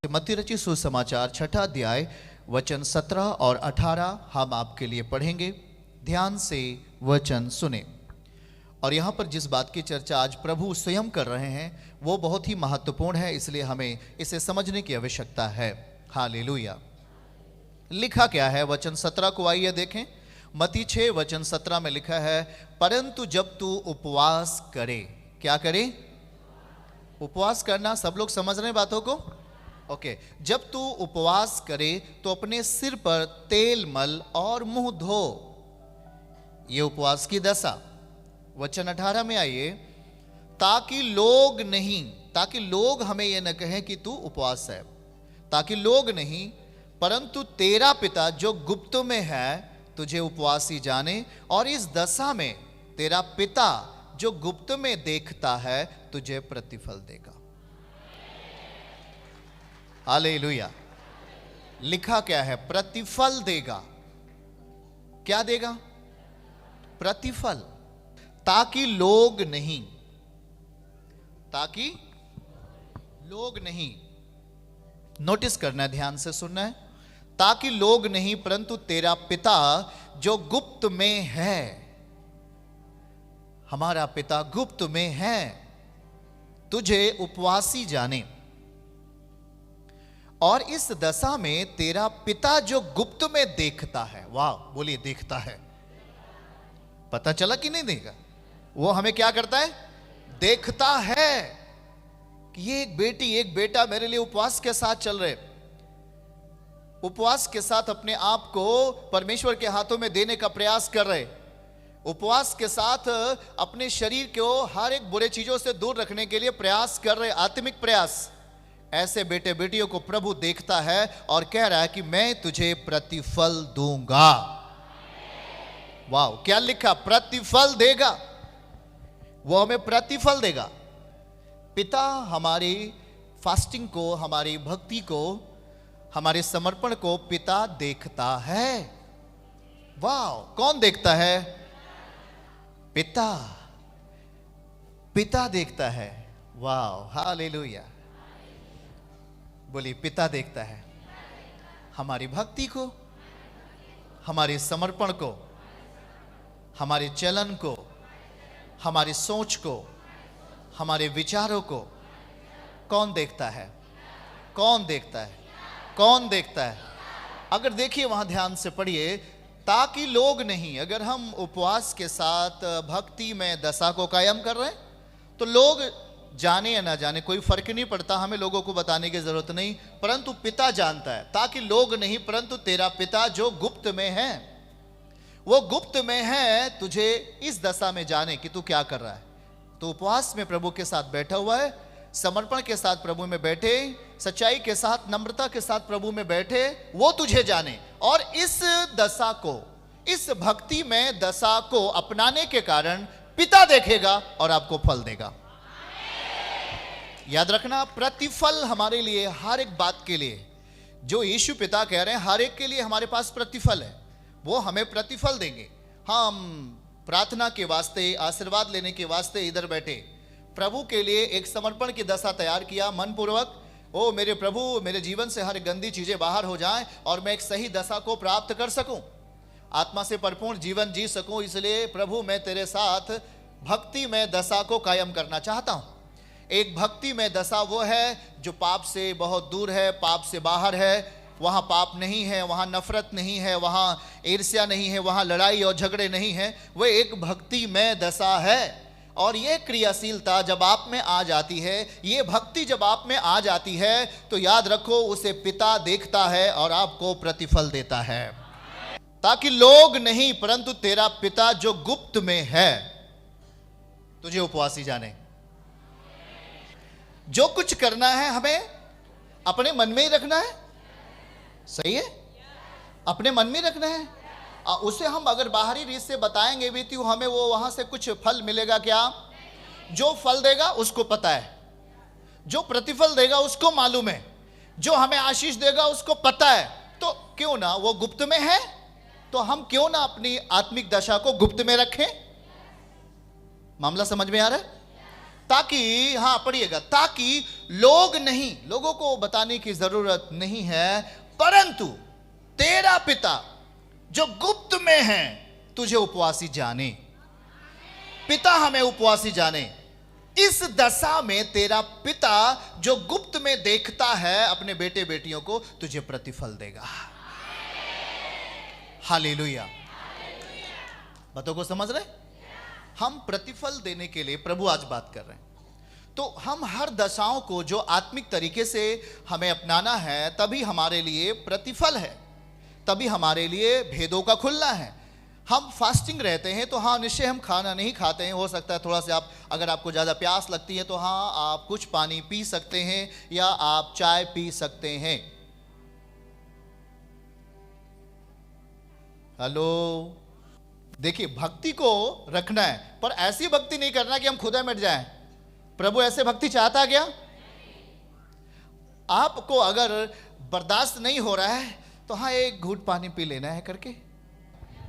मत्ती रचित सुसमाचार 6 अध्याय वचन 17 और 18 हम आपके लिए पढ़ेंगे। ध्यान से वचन सुने। और यहाँ पर जिस बात की चर्चा आज प्रभु स्वयं कर रहे हैं वो बहुत ही महत्वपूर्ण है, इसलिए हमें इसे समझने की आवश्यकता है। हालेलुया। लिखा क्या है वचन 17 को आइए देखें। मत्ती 6 वचन 17 में लिखा है, परंतु जब तू उपवास करे। क्या करे? उपवास करना। सब लोग समझ रहे हैं बातों को? ओके। जब तू उपवास करे तो अपने सिर पर तेल मल और मुंह धो। ये उपवास की दशा। वचन 18 में आइए, ताकि लोग हमें यह न कहें कि तू उपवास है। ताकि लोग नहीं परंतु तेरा पिता जो गुप्त में है तुझे उपवासी जाने, और इस दशा में तेरा पिता जो गुप्त में देखता है तुझे प्रतिफल देगा। हालेलुया। लिखा क्या है? प्रतिफल देगा। क्या देगा? प्रतिफल। ताकि लोग नहीं, नोटिस करना है, ध्यान से सुनना है। ताकि लोग नहीं परंतु तेरा पिता जो गुप्त में है, हमारा पिता गुप्त में है, तुझे उपवासी जाने। और इस दशा में तेरा पिता जो गुप्त में देखता है। वाह, बोलिए देखता है। पता चला कि नहीं देगा? वो हमें क्या करता है? देखता है कि ये एक बेटी एक बेटा मेरे लिए उपवास के साथ चल रहे, उपवास के साथ अपने आप को परमेश्वर के हाथों में देने का प्रयास कर रहे, उपवास के साथ अपने शरीर को हर एक बुरे चीजों से दूर रखने के लिए प्रयास कर रहे, आत्मिक प्रयास। ऐसे बेटे बेटियों को प्रभु देखता है और कह रहा है कि मैं तुझे प्रतिफल दूंगा। वाह, क्या लिखा? प्रतिफल देगा। वो हमें प्रतिफल देगा। पिता हमारी फास्टिंग को, हमारी भक्ति को, हमारे समर्पण को पिता देखता है। वाह, कौन देखता है? पिता। पिता देखता है। वाह, हालेलुया। बोलिए, पिता देखता है हमारी भक्ति को, हमारे समर्पण को, हमारे चलन को, हमारी सोच को, हमारे विचारों को। कौन देखता है? कौन देखता है? कौन देखता है? अगर देखिए वहां ध्यान से पढ़िए, ताकि लोग नहीं। अगर हम उपवास के साथ भक्ति में दशा को कायम कर रहे हैं तो लोग जाने या ना जाने कोई फर्क नहीं पड़ता, हमें लोगों को बताने की जरूरत नहीं, परंतु पिता जानता है। ताकि लोग नहीं परंतु तेरा पिता जो गुप्त में है, वो गुप्त में है, तुझे इस दशा में जाने कि तू क्या कर रहा है। तो उपवास में प्रभु के साथ बैठा हुआ है, समर्पण के साथ प्रभु में बैठे, सच्चाई के साथ, नम्रता के साथ प्रभु में बैठे, वो तुझे जाने। और इस दशा को, इस भक्ति में दशा को अपनाने के कारण पिता देखेगा और आपको फल देगा। याद रखना, प्रतिफल हमारे लिए, हर एक बात के लिए जो यीशु पिता कह रहे हैं, हर एक के लिए हमारे पास प्रतिफल है। वो हमें प्रतिफल देंगे। हम प्रार्थना के वास्ते, आशीर्वाद लेने के वास्ते इधर बैठे, प्रभु के लिए एक समर्पण की दशा तैयार किया मनपूर्वक। ओ मेरे प्रभु, मेरे जीवन से हर गंदी चीजें बाहर हो जाएं और मैं एक सही दशा को प्राप्त कर सकूं, आत्मा से परिपूर्ण जीवन जी सकूं। इसलिए प्रभु मैं तेरे साथ भक्ति में दशा को कायम करना चाहता हूं। एक भक्ति में दशा वो है जो पाप से बहुत दूर है, पाप से बाहर है। वहाँ पाप नहीं है, वहाँ नफरत नहीं है, वहाँ ईर्ष्या नहीं है, वहाँ लड़ाई और झगड़े नहीं है। वह एक भक्ति में दशा है। और ये क्रियाशीलता जब आप में आ जाती है, ये भक्ति जब आप में आ जाती है, तो याद रखो उसे पिता देखता है और आपको प्रतिफल देता है। ताकि लोग नहीं परंतु तेरा पिता जो गुप्त में है तुझे उपवासी जाने। जो कुछ करना है हमें अपने मन में ही रखना है। सही है? अपने मन में रखना है। उसे हम अगर बाहरी रीत से बताएंगे भी तो हमें वो वहां से कुछ फल मिलेगा क्या? जो फल देगा उसको पता है, जो प्रतिफल देगा उसको मालूम है, जो हमें आशीष देगा उसको पता है। तो क्यों ना, वो गुप्त में है तो हम क्यों ना अपनी आत्मिक दशा को गुप्त में रखें। मामला समझ में आ रहा है? ताकि, हाँ पढ़िएगा, ताकि लोगों को बताने की जरूरत नहीं है, परंतु तेरा पिता जो गुप्त में है तुझे उपवासी जाने। पिता हमें उपवासी जाने। इस दशा में तेरा पिता जो गुप्त में देखता है अपने बेटे बेटियों को, तुझे प्रतिफल देगा। हालेलुया। बातों को समझ रहे? हम प्रतिफल देने के लिए प्रभु आज बात कर रहे हैं। तो हम हर दशाओं को जो आत्मिक तरीके से हमें अपनाना है, तभी हमारे लिए प्रतिफल है, तभी हमारे लिए भेदों का खुलना है। हम फास्टिंग रहते हैं तो हाँ निश्चय हम खाना नहीं खाते हैं। हो सकता है थोड़ा सा अगर आपको ज़्यादा प्यास लगती है तो हाँ आप कुछ पानी पी सकते हैं या आप चाय पी सकते हैं। हेलो, देखिए भक्ति को रखना है, पर ऐसी भक्ति नहीं करना कि हम खुदा मिट जाएं। प्रभु ऐसे भक्ति चाहता क्या? आपको अगर बर्दाश्त नहीं हो रहा है तो हाँ एक घूंट पानी पी लेना है करके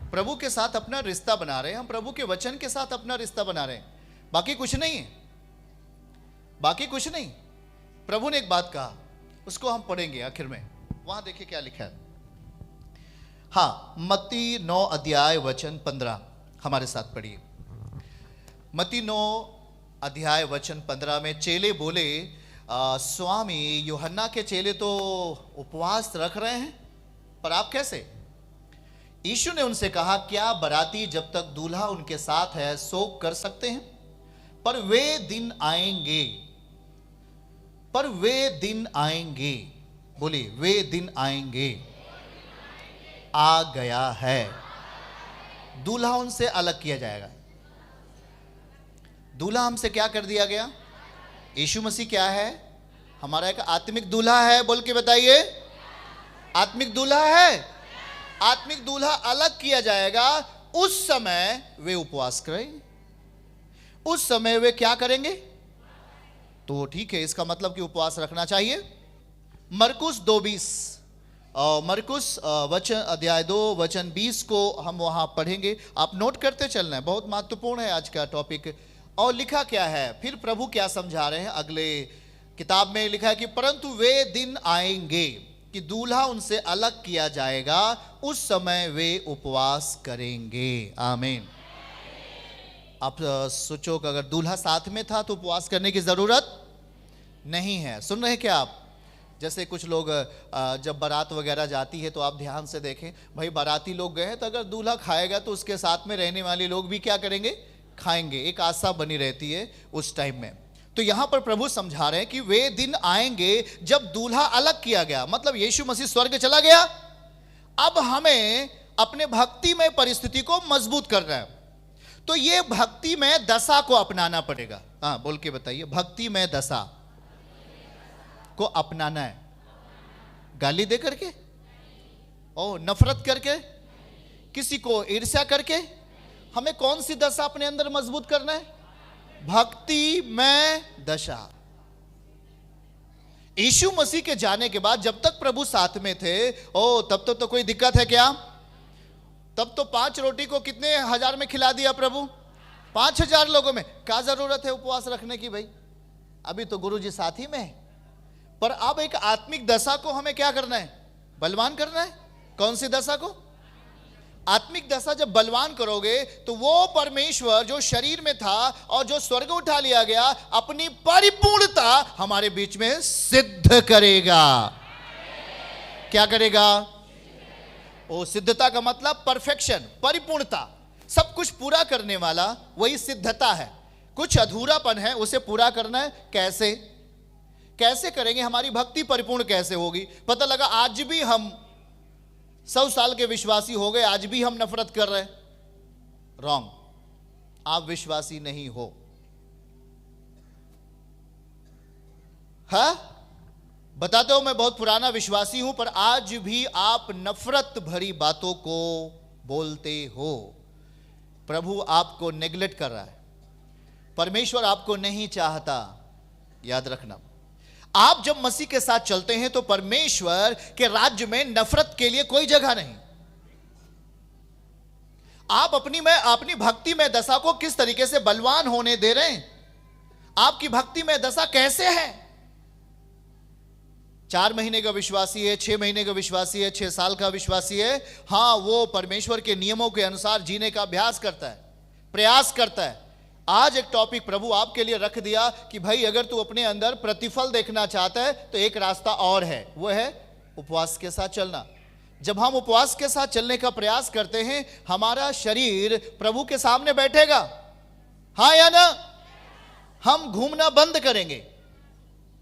प्रभु के साथ अपना रिश्ता बना रहे हैं। हम प्रभु के वचन के साथ अपना रिश्ता बना रहे हैं, बाकी कुछ नहीं है, बाकी कुछ नहीं। प्रभु ने एक बात कहा, उसको हम पढ़ेंगे आखिर में। वहां देखिए क्या लिखा है। हाँ, मत्ती 9 अध्याय वचन 15 हमारे साथ पढ़िए। मत्ती 9 अध्याय वचन 15 में चेले बोले, स्वामी यूहन्ना के चेले तो उपवास रख रहे हैं, पर आप कैसे? यीशु ने उनसे कहा, क्या बराती जब तक दूल्हा उनके साथ है शोक कर सकते हैं? पर वे दिन आएंगे, पर वे दिन आएंगे, बोलिए वे दिन आएंगे, आ गया है, दूल्हा उनसे अलग किया जाएगा। दूल्हा हमसे क्या कर दिया गया? यीशु मसीह क्या है? हमारा एक आत्मिक दूल्हा है। बोल के बताइए, आत्मिक दूल्हा है। आत्मिक दूल्हा अलग किया जाएगा। उस समय वे उपवास करेंगे। उस समय वे क्या करेंगे? तो ठीक है, इसका मतलब कि उपवास रखना चाहिए। मरकुस 2:20, मरकुस वचन अध्याय 2 वचन 20 को हम वहां पढ़ेंगे। आप नोट करते चलना है, बहुत महत्वपूर्ण है आज का टॉपिक। और लिखा क्या है, फिर प्रभु क्या समझा रहे हैं? अगले किताब में लिखा है कि परंतु वे दिन आएंगे कि दूल्हा उनसे अलग किया जाएगा, उस समय वे उपवास करेंगे। आमीन। आप सोचो कि अगर दूल्हा साथ में था तो उपवास करने की जरूरत नहीं है। सुन रहे हैं क्या आप? जैसे कुछ लोग जब बारात वगैरह जाती है तो आप ध्यान से देखें, भाई बाराती लोग गए तो अगर दूल्हा खाएगा तो उसके साथ में रहने वाले लोग भी क्या करेंगे? खाएंगे। एक आशा बनी रहती है उस टाइम में। तो यहां पर प्रभु समझा रहे हैं कि वे दिन आएंगे जब दूल्हा अलग किया गया, मतलब यीशु मसीह स्वर्ग चला गया। अब हमें अपने भक्ति में परिस्थिति को मजबूत करना है, तो ये भक्ति में दशा को अपनाना पड़ेगा। हाँ बोल के बताइए, भक्ति में दशा को अपनाना है। गाली दे करके, ओ नफरत करके, किसी को ईर्ष्या करके, हमें कौन सी दशा अपने अंदर मजबूत करना है? भक्ति में दशा। यीशु मसीह के जाने के बाद जब तक प्रभु साथ में थे, ओ तब तो कोई दिक्कत है क्या? तब तो 5 रोटी को कितने हजार में खिला दिया प्रभु? 5000 लोगों में। क्या जरूरत है उपवास रखने की भाई? अभी तो गुरुजी साथ ही में है। पर अब एक आत्मिक दशा को हमें क्या करना है? बलवान करना है। कौन सी दशा को? आत्मिक दशा जब बलवान करोगे तो वो परमेश्वर जो शरीर में था और जो स्वर्ग उठा लिया गया, अपनी परिपूर्णता हमारे बीच में सिद्ध करेगा। क्या करेगा? ओ सिद्धता का मतलब परफेक्शन, परिपूर्णता, सब कुछ पूरा करने वाला वही सिद्धता है। कुछ अधूरापन है, उसे पूरा करना है। कैसे? कैसे करेंगे? हमारी भक्ति परिपूर्ण कैसे होगी? पता लगा आज भी हम 100 साल के विश्वासी हो गए, आज भी हम नफरत कर रहे हैं। रॉन्ग, आप विश्वासी नहीं हो। हाँ बताते हो मैं बहुत पुराना विश्वासी हूं, पर आज भी आप नफरत भरी बातों को बोलते हो। प्रभु आपको नेग्लेक्ट कर रहा है। परमेश्वर आपको नहीं चाहता। याद रखना, आप जब मसीह के साथ चलते हैं तो परमेश्वर के राज्य में नफरत के लिए कोई जगह नहीं। आप अपनी भक्ति में दशा को किस तरीके से बलवान होने दे रहे हैं? आपकी भक्ति में दशा कैसे है? 4 महीने का विश्वासी है, 6 महीने का विश्वासी है, 6 साल का विश्वासी है, हाँ वो परमेश्वर के नियमों के अनुसार जीने का अभ्यास करता है, प्रयास करता है। आज एक टॉपिक प्रभु आपके लिए रख दिया कि भाई अगर तू अपने अंदर प्रतिफल देखना चाहता है तो एक रास्ता और है, वो है उपवास के साथ चलना। जब हम उपवास के साथ चलने का प्रयास करते हैं, हमारा शरीर प्रभु के सामने बैठेगा, हाँ या ना? हम घूमना बंद करेंगे,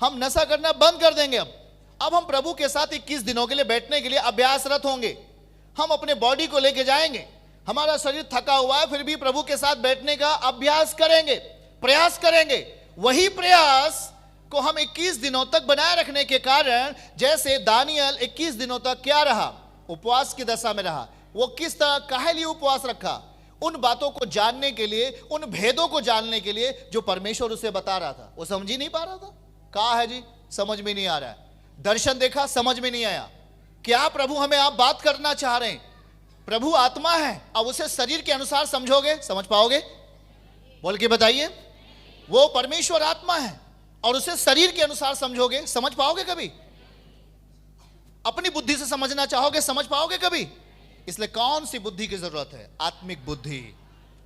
हम नशा करना बंद कर देंगे। अब हम प्रभु के साथ 21 दिनों के लिए बैठने के लिए अभ्यासरत होंगे। हम अपने बॉडी को लेके जाएंगे, हमारा शरीर थका हुआ है फिर भी प्रभु के साथ बैठने का अभ्यास करेंगे, प्रयास करेंगे। वही प्रयास को हम 21 दिनों तक बनाए रखने के कारण, जैसे दानियल 21 दिनों तक क्या रहा? उपवास की दशा में रहा। वो किस तरह काहे लिए उपवास रखा? उन बातों को जानने के लिए, उन भेदों को जानने के लिए जो परमेश्वर उसे बता रहा था। वो समझ ही नहीं पा रहा था। कहा है जी, समझ में नहीं आ रहा है। दर्शन देखा, समझ में नहीं आया। क्या प्रभु हमें आप बात करना चाह रहे हैं? प्रभु आत्मा है, अब उसे शरीर के अनुसार समझोगे, समझ पाओगे? बोल के बताइए। वो परमेश्वर आत्मा है और उसे शरीर के अनुसार समझोगे, समझ पाओगे कभी? अपनी बुद्धि से समझना चाहोगे, समझ पाओगे कभी? इसलिए कौन सी बुद्धि की जरूरत है? आत्मिक बुद्धि।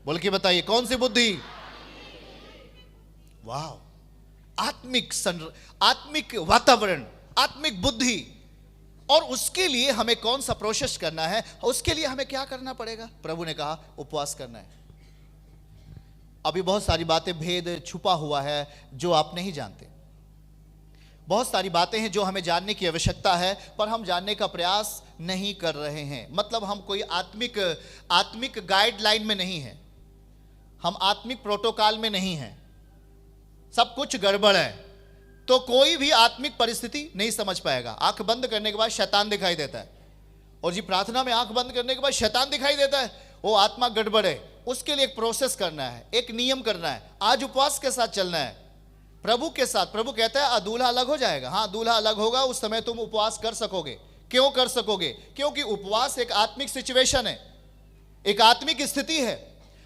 बोल के बताइए, कौन सी बुद्धि? वाह, आत्मिक वातावरण, आत्मिक बुद्धि। और उसके लिए हमें कौन सा प्रोसेस करना है? उसके लिए हमें क्या करना पड़ेगा? प्रभु ने कहा उपवास करना है। अभी बहुत सारी बातें, भेद छुपा हुआ है जो आप नहीं जानते। बहुत सारी बातें हैं जो हमें जानने की आवश्यकता है, पर हम जानने का प्रयास नहीं कर रहे हैं। मतलब हम कोई आत्मिक गाइडलाइन में नहीं है, हम आत्मिक प्रोटोकॉल में नहीं हैं, सब कुछ गड़बड़ है। तो कोई भी आत्मिक परिस्थिति नहीं समझ पाएगा। आंख बंद करने के बाद शैतान दिखाई देता है, और जी प्रार्थना में आंख बंद करने के बाद शैतान दिखाई देता है, वो आत्मा गड़बड़ है। उसके लिए एक प्रोसेस करना है, एक नियम करना है। आज उपवास के साथ चलना है प्रभु के साथ। प्रभु कहता है दूल्हा अलग हो जाएगा। हाँ, दूल्हा अलग होगा, उस समय तुम उपवास कर सकोगे। क्यों कर सकोगे? क्योंकि उपवास एक आत्मिक सिचुएशन है, एक आत्मिक स्थिति है।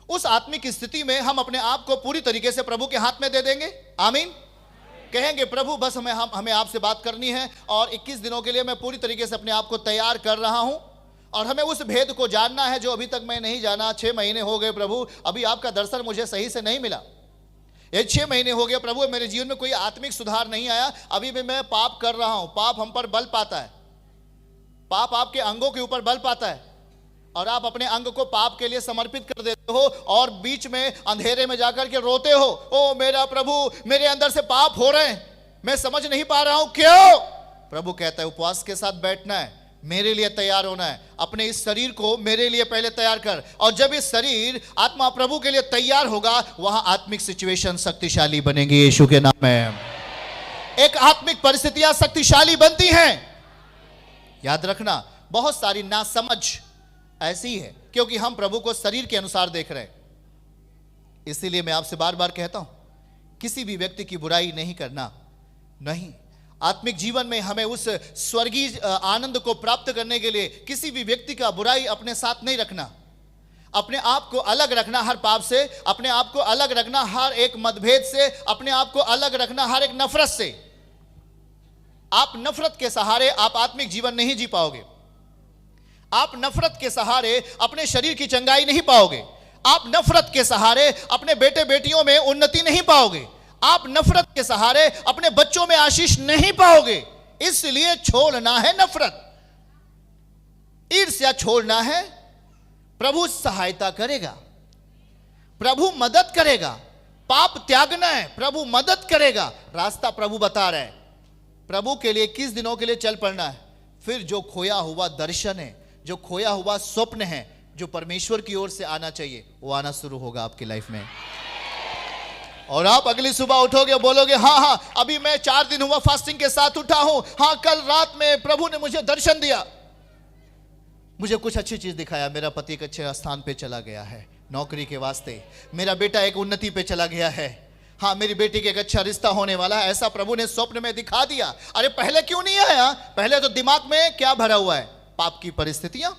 उस आत्मिक स्थिति में हम अपने आप को पूरी तरीके से प्रभु के हाथ में दे देंगे। आमीन। कहेंगे प्रभु बस हमें आपसे बात करनी है, और 21 दिनों के लिए मैं पूरी तरीके से अपने आप को तैयार कर रहा हूं, और हमें उस भेद को जानना है जो अभी तक मैं नहीं जाना। 6 महीने हो गए प्रभु, अभी आपका दर्शन मुझे सही से नहीं मिला। ये 6 महीने हो गए प्रभु, मेरे जीवन में कोई आत्मिक सुधार नहीं आया। अभी भी मैं पाप कर रहा हूं। पाप हम पर बल पाता है, पाप आपके अंगों के ऊपर बल पाता है, और आप अपने अंग को पाप के लिए समर्पित कर देते हो, और बीच में अंधेरे में जाकर के रोते हो, ओ मेरा प्रभु, मेरे अंदर से पाप हो रहे हैं, मैं समझ नहीं पा रहा हूं क्यों। प्रभु कहता है उपवास के साथ बैठना है, मेरे लिए तैयार होना है। अपने इस शरीर को मेरे लिए पहले तैयार कर, और जब इस शरीर आत्मा प्रभु के लिए तैयार होगा, वहां आत्मिक सिचुएशन शक्तिशाली बनेगी यीशु के नाम में। एक आत्मिक परिस्थितियां शक्तिशाली बनती हैं। याद रखना, बहुत सारी नासमझ ऐसी है क्योंकि हम प्रभु को शरीर के अनुसार देख रहे हैं। इसीलिए मैं आपसे बार बार कहता हूं, किसी भी व्यक्ति की बुराई नहीं करना। नहीं, आत्मिक जीवन में हमें उस स्वर्गीय आनंद को प्राप्त करने के लिए किसी भी व्यक्ति का बुराई अपने साथ नहीं रखना। अपने आप को अलग रखना हर पाप से, अपने आप को अलग रखना हर एक मतभेद से, अपने आप को अलग रखना हर एक नफरत से। आप नफरत के सहारे आप आत्मिक जीवन नहीं जी पाओगे। आप नफरत के सहारे अपने शरीर की चंगाई नहीं पाओगे। आप नफरत के सहारे अपने बेटे बेटियों में उन्नति नहीं पाओगे। आप नफरत के सहारे अपने बच्चों में आशीष नहीं पाओगे। इसलिए छोड़ना है नफरत, ईर्ष्या छोड़ना है। प्रभु सहायता करेगा, प्रभु मदद करेगा। पाप त्यागना है, प्रभु मदद करेगा। रास्ता प्रभु बता रहे हैं। प्रभु के लिए 21 दिनों के लिए चल पड़ना है। फिर जो खोया हुआ दर्शन है, जो खोया हुआ स्वप्न है, जो परमेश्वर की ओर से आना चाहिए, वो आना शुरू होगा आपकी लाइफ में। और आप अगली सुबह उठोगे, बोलोगे हाँ, अभी मैं 4 दिन हुआ फास्टिंग के साथ उठा हूं। हाँ, कल रात में प्रभु ने मुझे दर्शन दिया, मुझे कुछ अच्छी चीज दिखाया। मेरा पति एक अच्छे स्थान पे चला गया है नौकरी के वास्ते, मेरा बेटा एक उन्नति पे चला गया है, हाँ मेरी बेटी के एक अच्छा रिश्ता होने वाला है। ऐसा प्रभु ने स्वप्न में दिखा दिया। अरे पहले क्यों नहीं आया? पहले तो दिमाग में क्या भरा हुआ है? पाप की परिस्थितियां,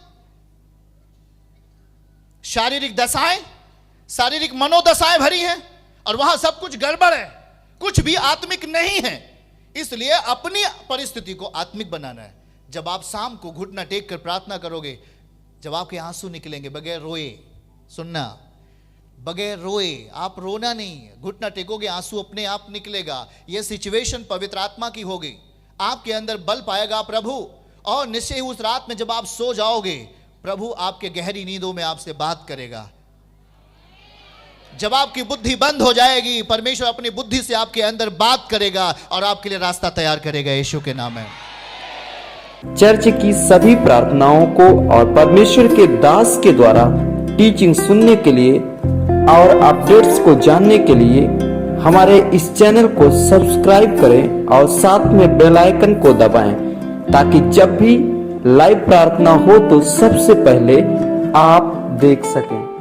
शारीरिक दशाएं, शारीरिक मनोदशाएं भरी हैं, और वहां सब कुछ गड़बड़ है। कुछ भी आत्मिक नहीं है। इसलिए अपनी परिस्थिति को आत्मिक बनाना है। जब आप शाम को घुटना टेक कर प्रार्थना करोगे, जब आपके आंसू निकलेंगे बगैर रोए, सुनना, बगैर रोए, आप रोना नहीं, घुटना टेकोगे, आंसू अपने आप निकलेगा। यह सिचुएशन पवित्र आत्मा की होगी, आपके अंदर बल पाएगा प्रभु, और निश्चय उस रात में जब आप सो जाओगे, प्रभु आपके गहरी नींदों में आपसे बात करेगा। जब आपकी बुद्धि बंद हो जाएगी, परमेश्वर अपनी बुद्धि से आपके अंदर बात करेगा और आपके लिए रास्ता तैयार करेगा। यीशु के नाम में। चर्च की सभी प्रार्थनाओं को और परमेश्वर के दास के द्वारा टीचिंग सुनने के लिए और अपडेट्स को जानने के लिए हमारे इस चैनल को सब्सक्राइब करें और साथ में बेल आइकन को दबाएं, ताकि जब भी लाइव प्रार्थना हो तो सबसे पहले आप देख सकें।